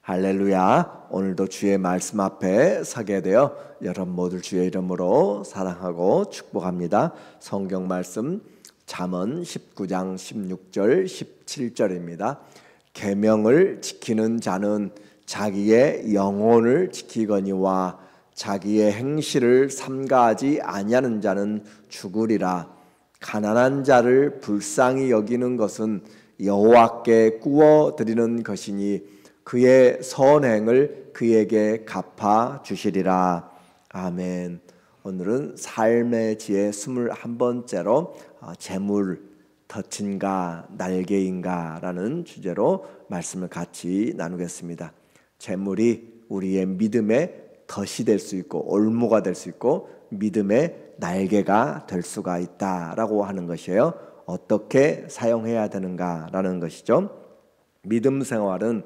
할렐루야. 오늘도 주의 말씀 앞에 서게 되어 여러분 모두 주의 이름으로 사랑하고 축복합니다. 성경 말씀 잠언 19장 16절 17절입니다. 계명을 지키는 자는 자기의 영혼을 지키거니와 자기의 행실을 삼가하지 아니하는 자는 죽으리라. 가난한 자를 불쌍히 여기는 것은 여호와께 구워 드리는 것이니 그의 선행을 그에게 갚아 주시리라. 아멘. 오늘은 삶의 지혜 21번째로 재물, 덫인가 날개인가 라는 주제로 말씀을 같이 나누겠습니다. 재물이 우리의 믿음의 덫이 될 수 있고 올무가 될 수 있고 믿음의 날개가 될 수가 있다라고 하는 것이에요. 어떻게 사용해야 되는가라는 것이죠. 믿음 생활은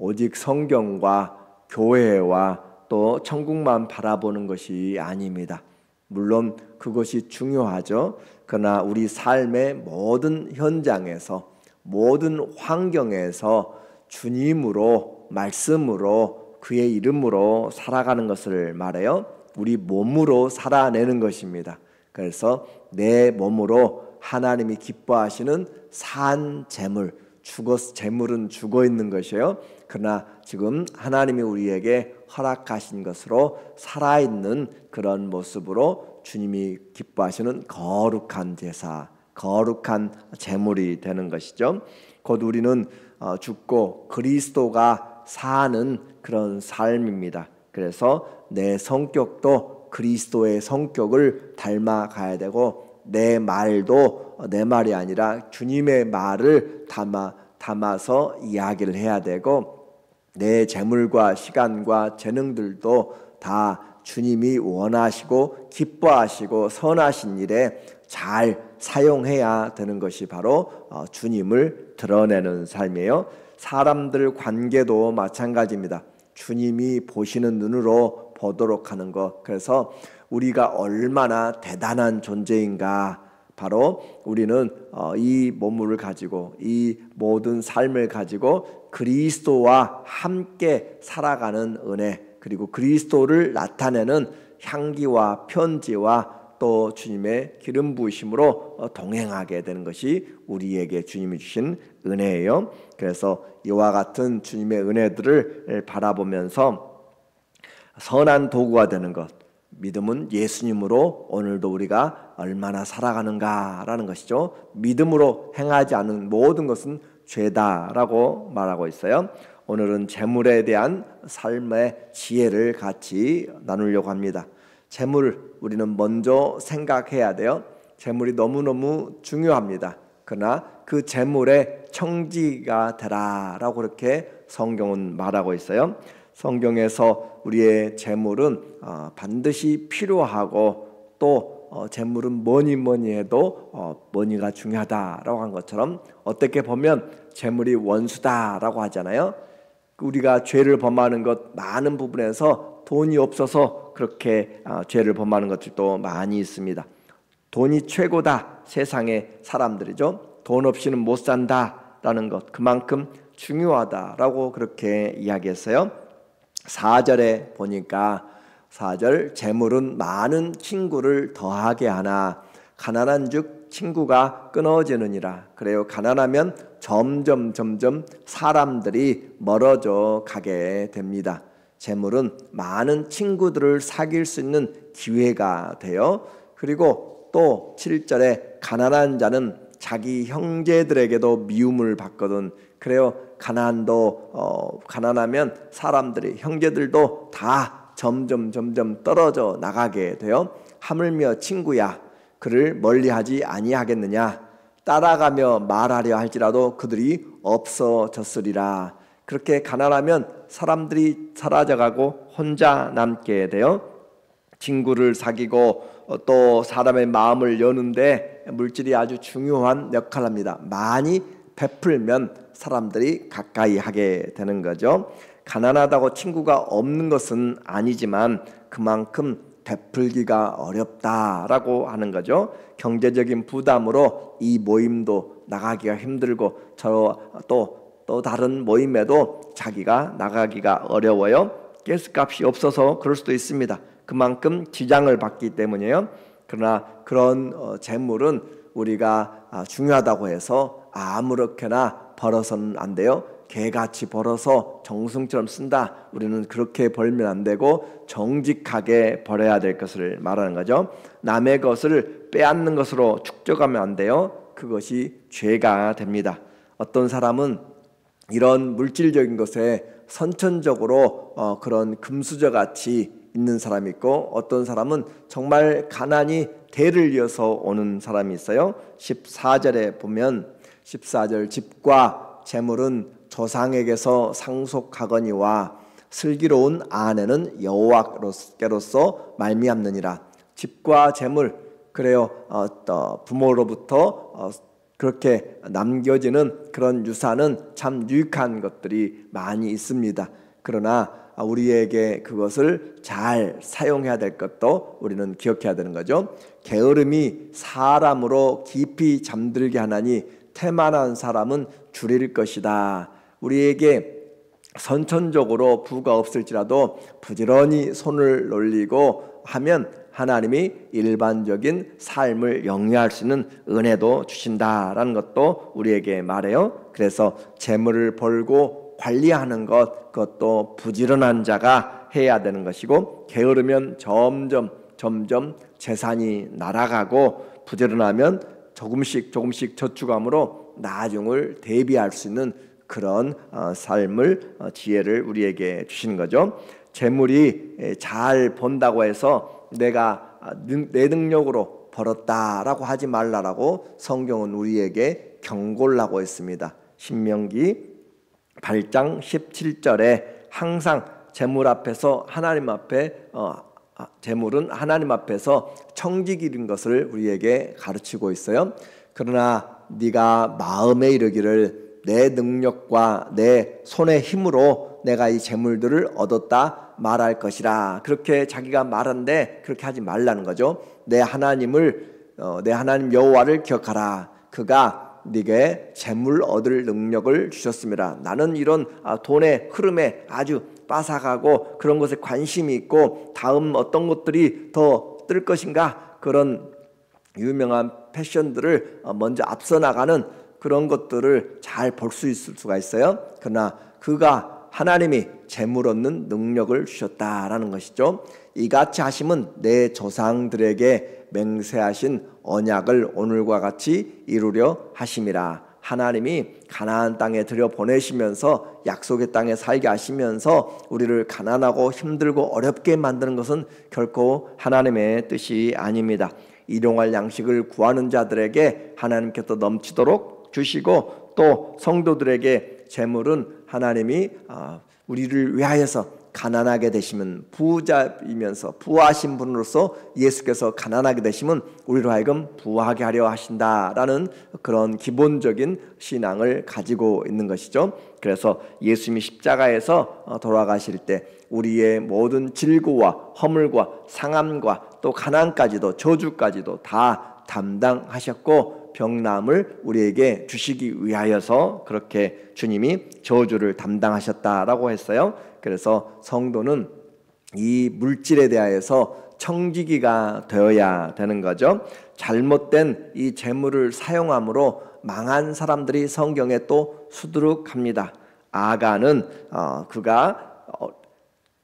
오직 성경과 교회와 또 천국만 바라보는 것이 아닙니다. 물론 그것이 중요하죠. 그러나 우리 삶의 모든 현장에서 모든 환경에서 주님으로 말씀으로 그의 이름으로 살아가는 것을 말해요. 우리 몸으로 살아내는 것입니다. 그래서 내 몸으로 하나님이 기뻐하시는 산 재물, 재물은 죽어 있는 것이에요. 그러나 지금 하나님이 우리에게 허락하신 것으로 살아있는 그런 모습으로 주님이 기뻐하시는 거룩한 제사, 거룩한 재물이 되는 것이죠. 곧 우리는 죽고 그리스도가 사는 그런 삶입니다. 그래서 내 성격도 그리스도의 성격을 닮아가야 되고 내 말도 내 말이 아니라 주님의 말을 담아서 이야기를 해야 되고 내 재물과 시간과 재능들도 다 주님이 원하시고 기뻐하시고 선하신 일에 잘 사용해야 되는 것이 바로 주님을 드러내는 삶이에요. 사람들 관계도 마찬가지입니다. 주님이 보시는 눈으로 보도록 하는 것. 그래서 우리가 얼마나 대단한 존재인가. 바로 우리는 이 몸을 가지고 이 모든 삶을 가지고 그리스도와 함께 살아가는 은혜, 그리고 그리스도를 나타내는 향기와 편지와 또 주님의 기름 부으심으로 동행하게 되는 것이 우리에게 주님이 주신 은혜예요. 그래서 이와 같은 주님의 은혜들을 바라보면서 선한 도구가 되는 것, 믿음은 예수님으로 오늘도 우리가 얼마나 살아가는가라는 것이죠. 믿음으로 행하지 않은 모든 것은 죄다라고 말하고 있어요. 오늘은 재물에 대한 삶의 지혜를 같이 나누려고 합니다. 재물, 우리는 먼저 생각해야 돼요. 재물이 너무너무 중요합니다. 그러나 그 재물의 청지가 되라라고 그렇게 성경은 말하고 있어요. 성경에서 우리의 재물은 반드시 필요하고 또 재물은 뭐니 해도 머니가 중요하다라고 한 것처럼 어떻게 보면 재물이 원수다라고 하잖아요. 우리가 죄를 범하는 것 많은 부분에서 돈이 없어서 그렇게 죄를 범하는 것들도 많이 있습니다. 돈이 최고다, 세상의 사람들이죠. 돈 없이는 못 산다라는 것, 그만큼 중요하다라고 그렇게 이야기했어요. 4절에 보니까 4절, 재물은 많은 친구를 더하게 하나 가난한 즉 친구가 끊어지느니라. 그래요. 가난하면 점점 사람들이 멀어져 가게 됩니다. 재물은 많은 친구들을 사귈 수 있는 기회가 돼요. 그리고 또 7절에 가난한 자는 자기 형제들에게도 미움을 받거든. 그래요. 가난하면 사람들이, 형제들도 다 점점 떨어져 나가게 돼요. 하물며 친구야, 그를 멀리하지 아니하겠느냐. 따라가며 말하려 할지라도 그들이 없어졌으리라. 그렇게 가난하면 사람들이 사라져가고 혼자 남게 돼요. 친구를 사귀고 또 사람의 마음을 여는데 물질이 아주 중요한 역할을 합니다. 많이 베풀면 사람들이 가까이 하게 되는 거죠. 가난하다고 친구가 없는 것은 아니지만 그만큼 베풀기가 어렵다라고 하는 거죠. 경제적인 부담으로 이 모임도 나가기가 힘들고 또 또 다른 모임에도 자기가 나가기가 어려워요. 가스값이 없어서 그럴 수도 있습니다. 그만큼 지장을 받기 때문이에요. 그러나 그런 재물은 우리가 중요하다고 해서 아무렇게나 벌어서는 안 돼요. 개같이 벌어서 정승처럼 쓴다. 우리는 그렇게 벌면 안 되고 정직하게 벌어야 될 것을 말하는 거죠. 남의 것을 빼앗는 것으로 축적하면 안 돼요. 그것이 죄가 됩니다. 어떤 사람은 이런 물질적인 것에 선천적으로 그런 금수저 같이 있는 사람이 있고, 어떤 사람은 정말 가난이 대를 이어서 오는 사람이 있어요. 14절에 보면 14절 집과 재물은 조상에게서 상속하거니와 슬기로운 아내는 여호와께로서 말미암느니라. 집과 재물, 그래요. 부모로부터 그렇게 남겨지는 그런 유산은 참 유익한 것들이 많이 있습니다. 그러나 우리에게 그것을 잘 사용해야 될 것도 우리는 기억해야 되는 거죠. 게으름이 사람으로 깊이 잠들게 하나니 태만한 사람은 줄일 것이다. 우리에게 선천적으로 부가 없을지라도 부지런히 손을 놀리고 하면 하나님이 일반적인 삶을 영위할 수 있는 은혜도 주신다라는 것도 우리에게 말해요. 그래서 재물을 벌고 관리하는 것, 그것도 부지런한 자가 해야 되는 것이고, 게으르면 점점 재산이 날아가고, 부지런하면 조금씩 저축함으로 나중을 대비할 수 있는 그런 삶을 지혜를 우리에게 주시는 거죠. 재물이 잘 번다고 해서 내가 내 능력으로 벌었다라고 하지 말라라고 성경은 우리에게 경고를 하고 있습니다. 신명기 8장 17절에 항상 재물 앞에서 하나님 앞에 재물은 하나님 앞에서 청지기인 것을 우리에게 가르치고 있어요. 그러나 네가 마음에 이르기를 내 능력과 내 손의 힘으로 내가 이 재물들을 얻었다 말할 것이라, 그렇게 자기가 말하는데 그렇게 하지 말라는 거죠. 내 하나님 여호와를 기억하라. 그가 네게 재물 얻을 능력을 주셨습니다. 나는 이런 돈의 흐름에 아주 빠삭하고 그런 것에 관심이 있고, 다음 어떤 것들이 더 뜰 것인가, 그런 유명한 패션들을 먼저 앞서 나가는 그런 것들을 잘 볼 수 있을 수가 있어요. 그러나 그가 하나님이 재물 얻는 능력을 주셨다라는 것이죠. 이같이 하심은 내 조상들에게 맹세하신 언약을 오늘과 같이 이루려 하심이라. 하나님이 가나안 땅에 들여보내시면서 약속의 땅에 살게 하시면서 우리를 가난하고 힘들고 어렵게 만드는 것은 결코 하나님의 뜻이 아닙니다. 일용할 양식을 구하는 자들에게 하나님께서 넘치도록 주시고, 또 성도들에게 재물은 하나님이 우리를 위하여서 가난하게 되시면, 부자이면서 부하신 분으로서 예수께서 가난하게 되시면 우리로 하여금 부하게 하려 하신다라는 그런 기본적인 신앙을 가지고 있는 것이죠. 그래서 예수님이 십자가에서 돌아가실 때 우리의 모든 질고와 허물과 상함과 또 가난까지도 저주까지도 다 담당하셨고, 병남을 우리에게 주시기 위하여서 그렇게 주님이 저주를 담당하셨다라고 했어요. 그래서 성도는 이 물질에 대하여서 청지기가 되어야 되는 거죠. 잘못된 이 재물을 사용함으로 망한 사람들이 성경에 또 수두룩합니다. 아가는 그가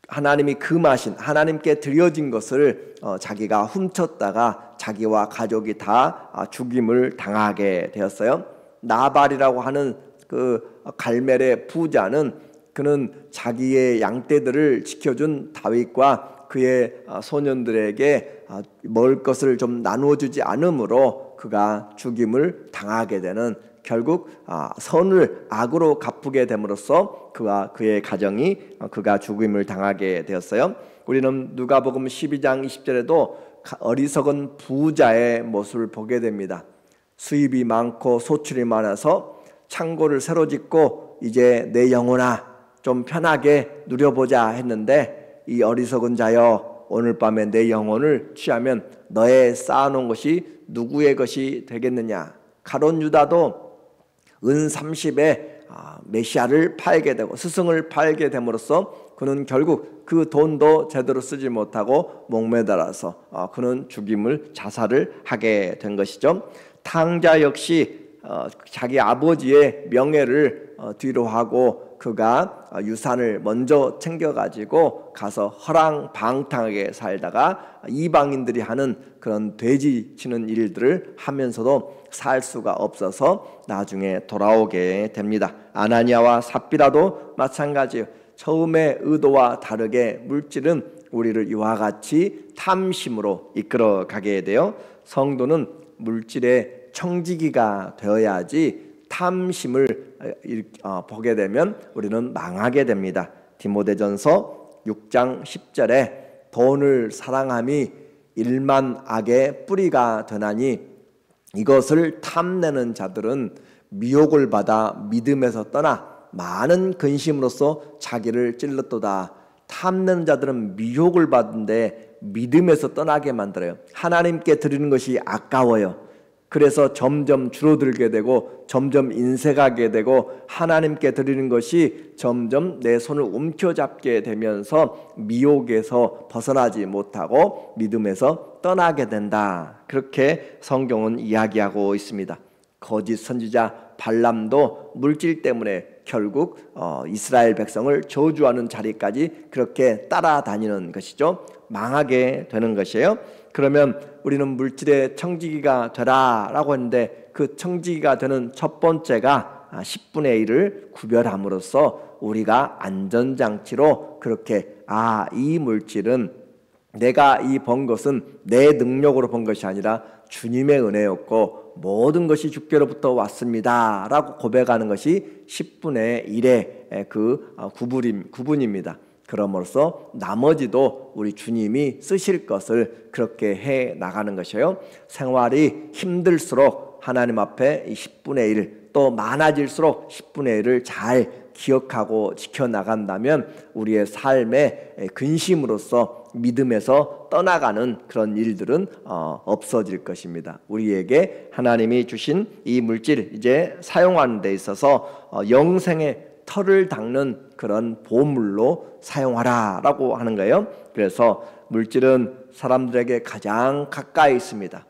하나님이 금하신, 하나님께 드려진 것을 자기가 훔쳤다가 자기와 가족이 다 죽임을 당하게 되었어요. 나발이라고 하는 그 갈멜의 부자는, 그는 자기의 양떼들을 지켜준 다윗과 그의 소년들에게 먹을 것을 좀 나누어주지 않으므로 그가 죽임을 당하게 되는, 결국 선을 악으로 갚게 됨으로써 그와 그의 가정이 그가 죽임을 당하게 되었어요. 우리는 누가복음 12장 20절에도 어리석은 부자의 모습을 보게 됩니다. 수입이 많고 소출이 많아서 창고를 새로 짓고 이제 내 영혼아 좀 편하게 누려보자 했는데, 이 어리석은 자여 오늘 밤에 내 영혼을 취하면 너의 쌓아놓은 것이 누구의 것이 되겠느냐. 가룟 유다도 은 30에 메시아를 팔게 되고 스승을 팔게 됨으로써 그는 결국 그 돈도 제대로 쓰지 못하고 목매달아서 그는 자살을 하게 된 것이죠. 탕자 역시 자기 아버지의 명예를 뒤로 하고 그가 유산을 먼저 챙겨가지고 가서 허랑방탕하게 살다가 이방인들이 하는 그런 돼지 치는 일들을 하면서도 살 수가 없어서 나중에 돌아오게 됩니다. 아나니아와 삽비라도 마찬가지예요. 처음에 의도와 다르게 물질은 우리를 이와 같이 탐심으로 이끌어 가게 돼요. 성도는 물질의 청지기가 되어야지 탐심을 보게 되면 우리는 망하게 됩니다. 디모데전서 6장 10절에 돈을 사랑함이 일만 악의 뿌리가 되나니 이것을 탐내는 자들은 미혹을 받아 믿음에서 떠나 많은 근심으로써 자기를 찔렀도다. 탐내는 자들은 미혹을 받는데 믿음에서 떠나게 만들어요. 하나님께 드리는 것이 아까워요. 그래서 점점 줄어들게 되고 점점 인색하게 되고 하나님께 드리는 것이 점점 내 손을 움켜잡게 되면서 미혹에서 벗어나지 못하고 믿음에서 떠나게 된다. 그렇게 성경은 이야기하고 있습니다. 거짓 선지자 발람도 물질 때문에 결국 이스라엘 백성을 저주하는 자리까지 그렇게 따라다니는 것이죠. 망하게 되는 것이에요. 그러면 우리는 물질의 청지기가 되라라고 했는데 그 청지기가 되는 첫 번째가 10분의 1을 구별함으로써 우리가 안전장치로 그렇게 이 물질은 내가 이 번 것은 내 능력으로 번 것이 아니라 주님의 은혜였고 모든 것이 주께로부터 왔습니다 라고 고백하는 것이 10분의 1의 그 구분입니다. 그럼으로써 나머지도 우리 주님이 쓰실 것을 그렇게 해 나가는 것이에요. 생활이 힘들수록 하나님 앞에 10분의 1, 또 많아질수록 10분의 1을 잘 기억하고 지켜나간다면 우리의 삶의 근심으로써 믿음에서 떠나가는 그런 일들은 없어질 것입니다. 우리에게 하나님이 주신 이 물질 이제 사용하는 데 있어서 영생의 털을 닦는 그런 보물로 사용하라라고 하는 거예요. 그래서 물질은 사람들에게 가장 가까이 있습니다.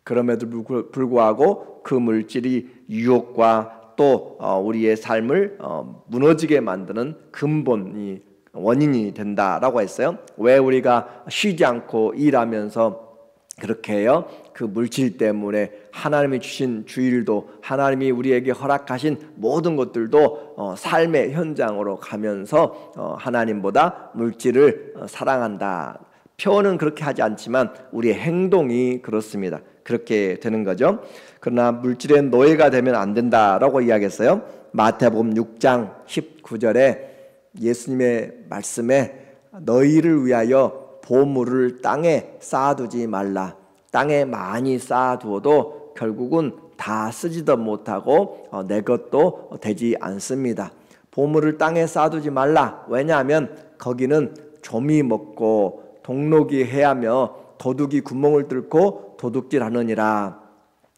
그럼에도 불구하고 그 물질이 유혹과 또 우리의 삶을 무너지게 만드는 근본이 원인이 된다라고 했어요. 왜 우리가 쉬지 않고 일하면서 그렇게 해요? 그 물질 때문에 하나님이 주신 주일도 하나님이 우리에게 허락하신 모든 것들도 삶의 현장으로 가면서 하나님보다 물질을 사랑한다. 표현은 그렇게 하지 않지만 우리의 행동이 그렇습니다. 그렇게 되는 거죠. 그러나 물질의 노예가 되면 안 된다라고 이야기했어요. 마태복음 6장 19절에 예수님의 말씀에 너희를 위하여 보물을 땅에 쌓아두지 말라. 땅에 많이 쌓아두어도 결국은 다 쓰지도 못하고 내 것도 되지 않습니다. 보물을 땅에 쌓아두지 말라. 왜냐하면 거기는 좀이 먹고 동록이 해하며 도둑이 구멍을 뚫고 도둑질하느니라.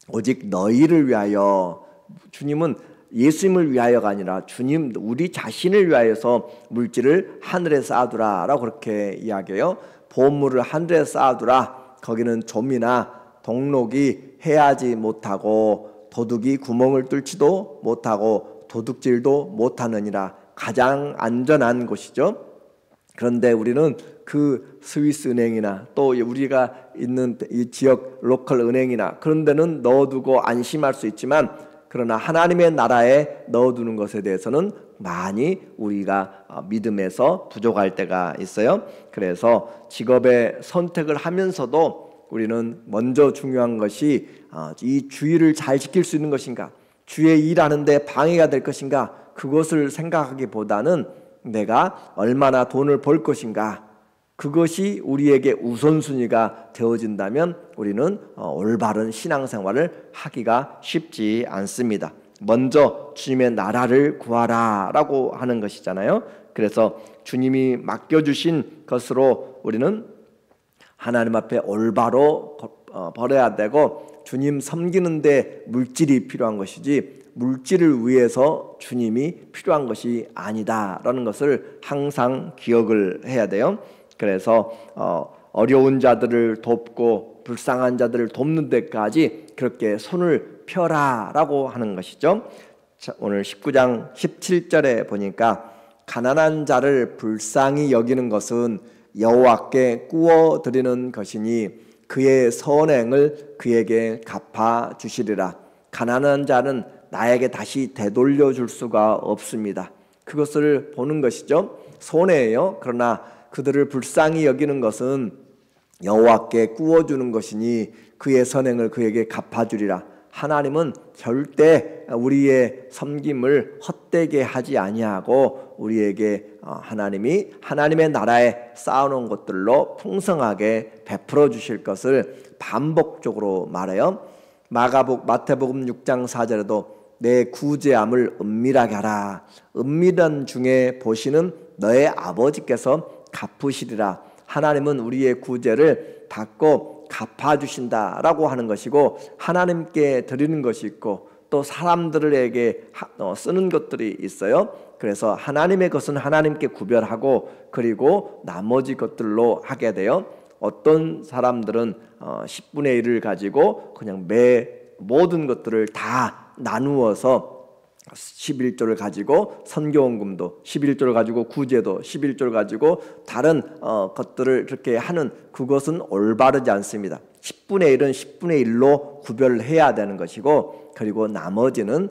오직 너희를 위하여, 주님은 예수님을 위하여가 아니라 주님 우리 자신을 위하여서 물질을 하늘에 쌓아두라라고 그렇게 이야기해요. 보물을 하늘에 쌓아두라. 거기는 좀이나 동록이 해하지 못하고 도둑이 구멍을 뚫지도 못하고 도둑질도 못하느니라. 가장 안전한 곳이죠. 그런데 우리는 그 스위스 은행이나 또 우리가 있는 이 지역 로컬 은행이나 그런 데는 넣어두고 안심할 수 있지만, 그러나 하나님의 나라에 넣어두는 것에 대해서는 많이 우리가 믿음에서 부족할 때가 있어요. 그래서 직업의 선택을 하면서도 우리는 먼저 중요한 것이 이 주의를 잘 지킬 수 있는 것인가, 주의 일하는데 방해가 될 것인가, 그것을 생각하기보다는 내가 얼마나 돈을 벌 것인가, 그것이 우리에게 우선순위가 되어진다면 우리는 올바른 신앙생활을 하기가 쉽지 않습니다. 먼저 주님의 나라를 구하라 라고 하는 것이잖아요. 그래서 주님이 맡겨주신 것으로 우리는 하나님 앞에 올바로 벌어야 되고, 주님 섬기는데 물질이 필요한 것이지 물질을 위해서 주님이 필요한 것이 아니다라는 것을 항상 기억을 해야 돼요. 그래서 어려운 자들을 돕고 불쌍한 자들을 돕는 데까지 그렇게 손을 펴라라고 하는 것이죠. 자, 오늘 19장 17절에 보니까 가난한 자를 불쌍히 여기는 것은 여호와께 구워 드리는 것이니 그의 선행을 그에게 갚아 주시리라. 가난한 자는 나에게 다시 되돌려 줄 수가 없습니다. 그것을 보는 것이죠. 손해예요. 그러나 그들을 불쌍히 여기는 것은 여호와께 구워 주는 것이니 그의 선행을 그에게 갚아 주리라. 하나님은 절대 우리의 섬김을 헛되게 하지 아니하고 우리에게 하나님이 하나님의 나라에 쌓아놓은 것들로 풍성하게 베풀어 주실 것을 반복적으로 말해요. 마태복음 6장 4절에도 내 구제함을 은밀하게 하라. 은밀한 중에 보시는 너의 아버지께서 갚으시리라. 하나님은 우리의 구제를 받고 갚아주신다라고 하는 것이고 하나님께 드리는 것이 있고 또 사람들에게 쓰는 것들이 있어요. 그래서 하나님의 것은 하나님께 구별하고 그리고 나머지 것들로 하게 돼요. 어떤 사람들은 10분의 1을 가지고 그냥 모든 것들을 다 나누어서 11조를 가지고 선교원금도 11조를 가지고 구제도 11조를 가지고 다른 것들을 이렇게 하는 그것은 올바르지 않습니다. 10분의 1은 10분의 1로 구별해야 되는 것이고 그리고 나머지는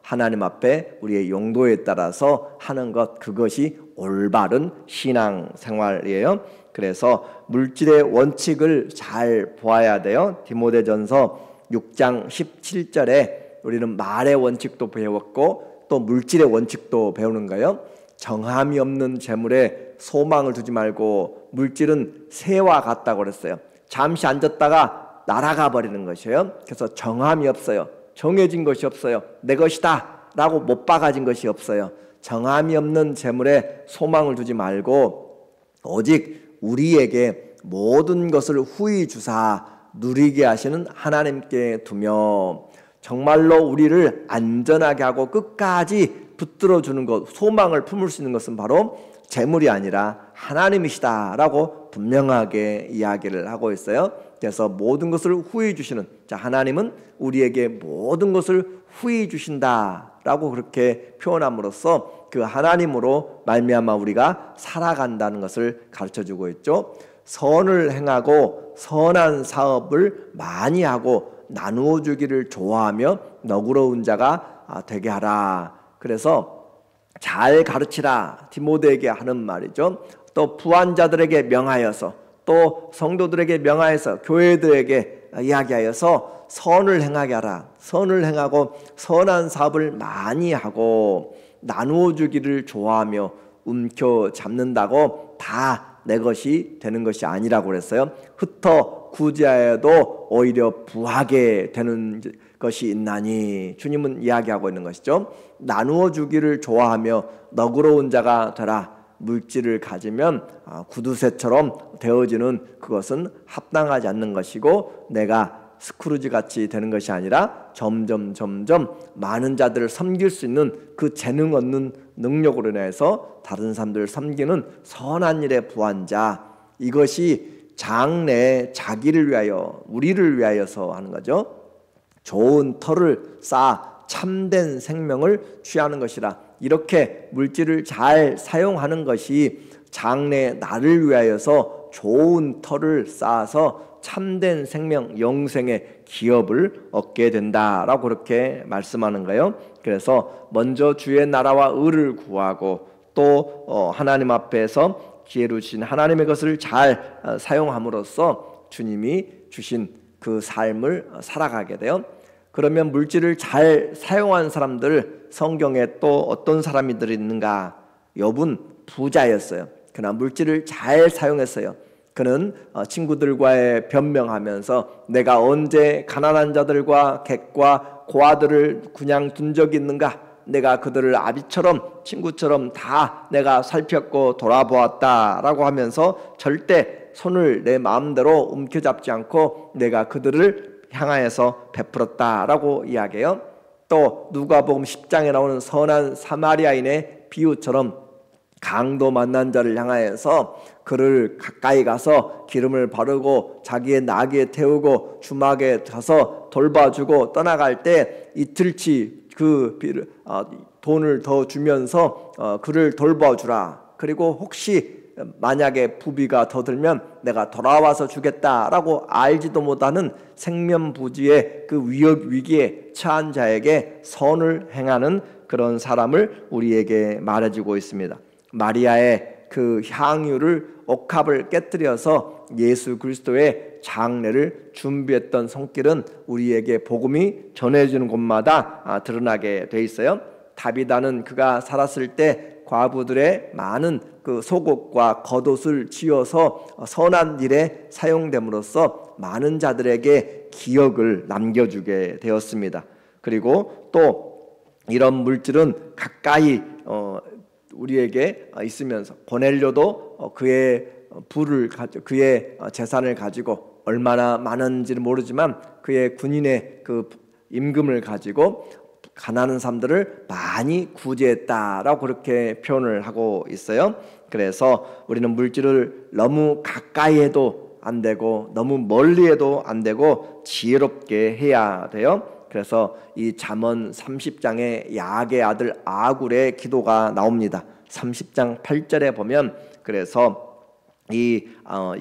하나님 앞에 우리의 용도에 따라서 하는 것 그것이 올바른 신앙생활이에요. 그래서 물질의 원칙을 잘 보아야 돼요. 디모데전서 6장 17절에 우리는 말의 원칙도 배웠고 또 물질의 원칙도 배우는 거예요. 정함이 없는 재물에 소망을 두지 말고 물질은 새와 같다고 그랬어요. 잠시 앉았다가 날아가 버리는 것이에요. 그래서 정함이 없어요. 정해진 것이 없어요. 내 것이다 라고 못 박아진 것이 없어요. 정함이 없는 재물에 소망을 두지 말고 오직 우리에게 모든 것을 후히 주사 누리게 하시는 하나님께 두며 정말로 우리를 안전하게 하고 끝까지 붙들어 주는 것, 소망을 품을 수 있는 것은 바로 재물이 아니라 하나님이시다라고 분명하게 이야기를 하고 있어요. 그래서 모든 것을 후히 주시는 하나님은 우리에게 모든 것을 후히 주신다라고 그렇게 표현함으로써 그 하나님으로 말미암아 우리가 살아간다는 것을 가르쳐주고 있죠. 선을 행하고 선한 사업을 많이 하고 나누어 주기를 좋아하며 너그러운 자가 되게 하라. 그래서 잘 가르치라 디모데에게 하는 말이죠. 또 부한자들에게 명하여서 또 성도들에게 명하여서 교회들에게 이야기하여서 선을 행하게 하라. 선을 행하고 선한 사업을 많이 하고 나누어 주기를 좋아하며 움켜잡는다고 다 내 것이 되는 것이 아니라고 그랬어요. 흩어 구제하여도 오히려 부하게 되는 것이 있나니 주님은 이야기하고 있는 것이죠. 나누어 주기를 좋아하며 너그러운 자가 되라. 물질을 가지면 구두쇠처럼 되어지는 그것은 합당하지 않는 것이고 내가 스크루지 같이 되는 것이 아니라 점점 많은 자들을 섬길 수 있는 그 재능 얻는 능력으로 인해서 다른 사람들을 섬기는 선한 일에 부한 자, 이것이 장래 자기를 위하여 우리를 위하여서 하는 거죠. 좋은 터를 쌓아 참된 생명을 취하는 것이라. 이렇게 물질을 잘 사용하는 것이 장래 나를 위하여서 좋은 터를 쌓아서 참된 생명, 영생의 기업을 얻게 된다라고 그렇게 말씀하는 거예요. 그래서 먼저 주의 나라와 의를 구하고 또 하나님 앞에서 기회로 주신 하나님의 것을 잘 사용함으로써 주님이 주신 그 삶을 살아가게 돼요. 그러면 물질을 잘 사용한 사람들, 성경에 또 어떤 사람들이 있는가? 욥은 부자였어요. 그러나 물질을 잘 사용했어요. 그는 친구들과의 변명하면서 내가 언제 가난한 자들과 객과 고아들을 그냥 둔 적이 있는가? 내가 그들을 아비처럼 친구처럼 다 내가 살폈고 돌아보았다라고 하면서 절대 손을 내 마음대로 움켜잡지 않고 내가 그들을 향하여서 베풀었다라고 이야기해요. 또 누가복음 10장에 나오는 선한 사마리아인의 비유처럼 강도 만난 자를 향하여서 그를 가까이 가서 기름을 바르고 자기의 나귀에 태우고 주막에 가서 돌봐주고 떠나갈 때 이틀치 그 돈을 더 주면서 그를 돌봐주라. 그리고 혹시 만약에 부비가 더 들면 내가 돌아와서 주겠다라고 알지도 못하는 생면부지의 그 위기에 처한 자에게 선을 행하는 그런 사람을 우리에게 말해주고 있습니다. 마리아의 그 향유를 옥합을 깨뜨려서 예수 그리스도의 장례를 준비했던 손길은 우리에게 복음이 전해지는 곳마다 드러나게 돼 있어요. 다비다는 그가 살았을 때 과부들의 많은 그 속옷과 겉옷을 지어서 선한 일에 사용됨으로써 많은 자들에게 기억을 남겨주게 되었습니다. 그리고 또 이런 물질은 가까이 우리에게 있으면서 고넬료도 그의 그의 재산을 가지고 얼마나 많은지는 모르지만 그의 군인의 그 임금을 가지고 가난한 사람들을 많이 구제했다라고 그렇게 표현을 하고 있어요. 그래서 우리는 물질을 너무 가까이 해도 안 되고 너무 멀리 해도 안 되고 지혜롭게 해야 돼요. 그래서 이 잠언 30장에 야의 아들 아굴의 기도가 나옵니다. 30장 8절에 보면 그래서 이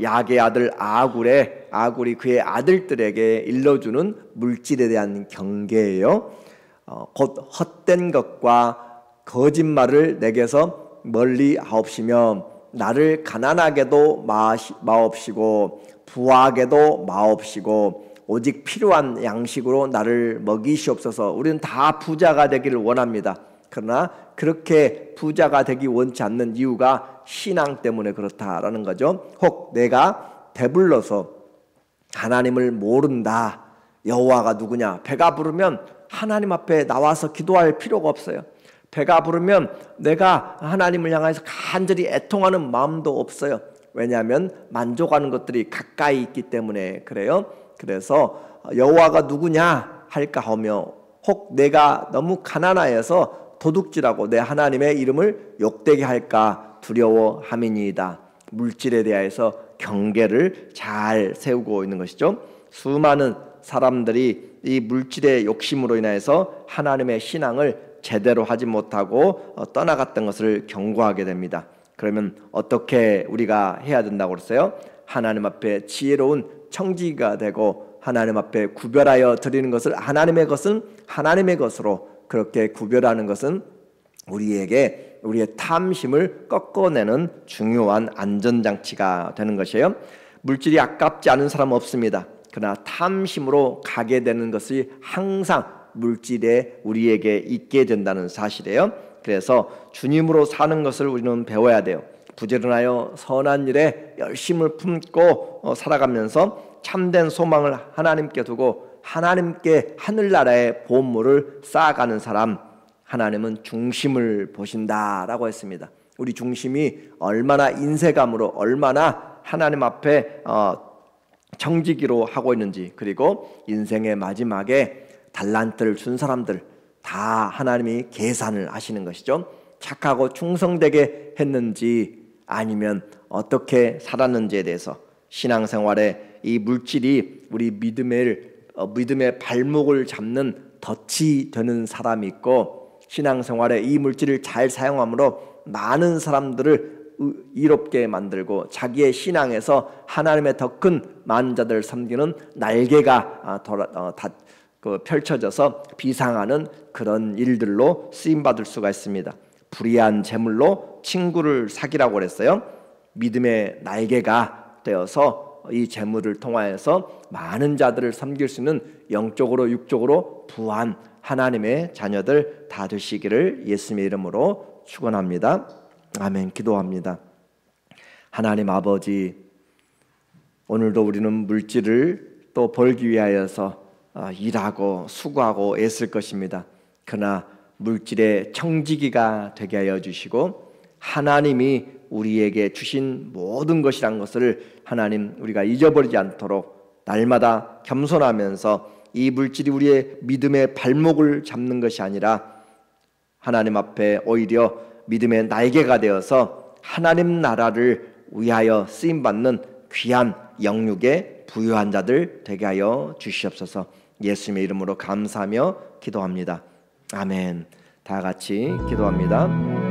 야의 아들 아굴이 그의 아들들에게 일러주는 물질에 대한 경계예요. 곧 헛된 것과 거짓말을 내게서 멀리 하옵시며 나를 가난하게도 마옵시고 부하게도 마옵시고 오직 필요한 양식으로 나를 먹이시옵소서. 우리는 다 부자가 되기를 원합니다. 그러나 그렇게 부자가 되기 원치 않는 이유가 신앙 때문에 그렇다라는 거죠. 혹 내가 배불러서 하나님을 모른다. 여호와가 누구냐? 배가 부르면 하나님 앞에 나와서 기도할 필요가 없어요. 배가 부르면 내가 하나님을 향해서 간절히 애통하는 마음도 없어요. 왜냐하면 만족하는 것들이 가까이 있기 때문에 그래요. 그래서 여호와가 누구냐 할까 하며 혹 내가 너무 가난하여서 도둑질하고 내 하나님의 이름을 욕되게 할까 두려워함이니이다. 물질에 대해서 경계를 잘 세우고 있는 것이죠. 수많은 사람들이 이 물질의 욕심으로 인해서 하나님의 신앙을 제대로 하지 못하고 떠나갔던 것을 경고하게 됩니다. 그러면 어떻게 우리가 해야 된다고 그랬어요? 하나님 앞에 지혜로운 청지기가 되고 하나님 앞에 구별하여 드리는 것을 하나님의 것은 하나님의 것으로 그렇게 구별하는 것은 우리에게 우리의 탐심을 꺾어내는 중요한 안전장치가 되는 것이에요. 물질이 아깝지 않은 사람은 없습니다. 그러나 탐심으로 가게 되는 것이 항상 물질에 우리에게 있게 된다는 사실이에요. 그래서 주님으로 사는 것을 우리는 배워야 돼요. 부지런하여 선한 일에 열심을 품고 살아가면서 참된 소망을 하나님께 두고 하나님께 하늘나라의 보물을 쌓아가는 사람, 하나님은 중심을 보신다라고 했습니다. 우리 중심이 얼마나 인색함으로 얼마나 하나님 앞에 청지기로 하고 있는지, 그리고 인생의 마지막에 달란트를 준 사람들 다 하나님이 계산을 하시는 것이죠. 착하고 충성되게 했는지 아니면 어떻게 살았는지에 대해서 신앙생활에 이 물질이 우리 믿음의 발목을 잡는 덫이 되는 사람이 있고, 신앙생활에 이 물질을 잘 사용함으로 많은 사람들을 이롭게 만들고 자기의 신앙에서 하나님의 더 큰 많은 자들을 섬기는 날개가 펼쳐져서 비상하는 그런 일들로 쓰임받을 수가 있습니다. 불의한 재물로 친구를 사귀라고 그랬어요. 믿음의 날개가 되어서 이 재물을 통하여서 많은 자들을 섬길 수 있는 영적으로 육적으로 부한 하나님의 자녀들 다 되시기를 예수님의 이름으로 축원합니다. 아멘. 기도합니다. 하나님 아버지, 오늘도 우리는 물질을 또 벌기 위하여서 일하고 수고하고 애쓸 것입니다. 그러나 물질의 청지기가 되게 하여 주시고 하나님이 우리에게 주신 모든 것이란 것을 하나님 우리가 잊어버리지 않도록 날마다 겸손하면서 이 물질이 우리의 믿음의 발목을 잡는 것이 아니라 하나님 앞에 오히려 믿음의 날개가 되어서 하나님 나라를 위하여 쓰임받는 귀한 영육에 부유한 자들 되게 하여 주시옵소서. 예수님의 이름으로 감사하며 기도합니다. 아멘. 다 같이 기도합니다.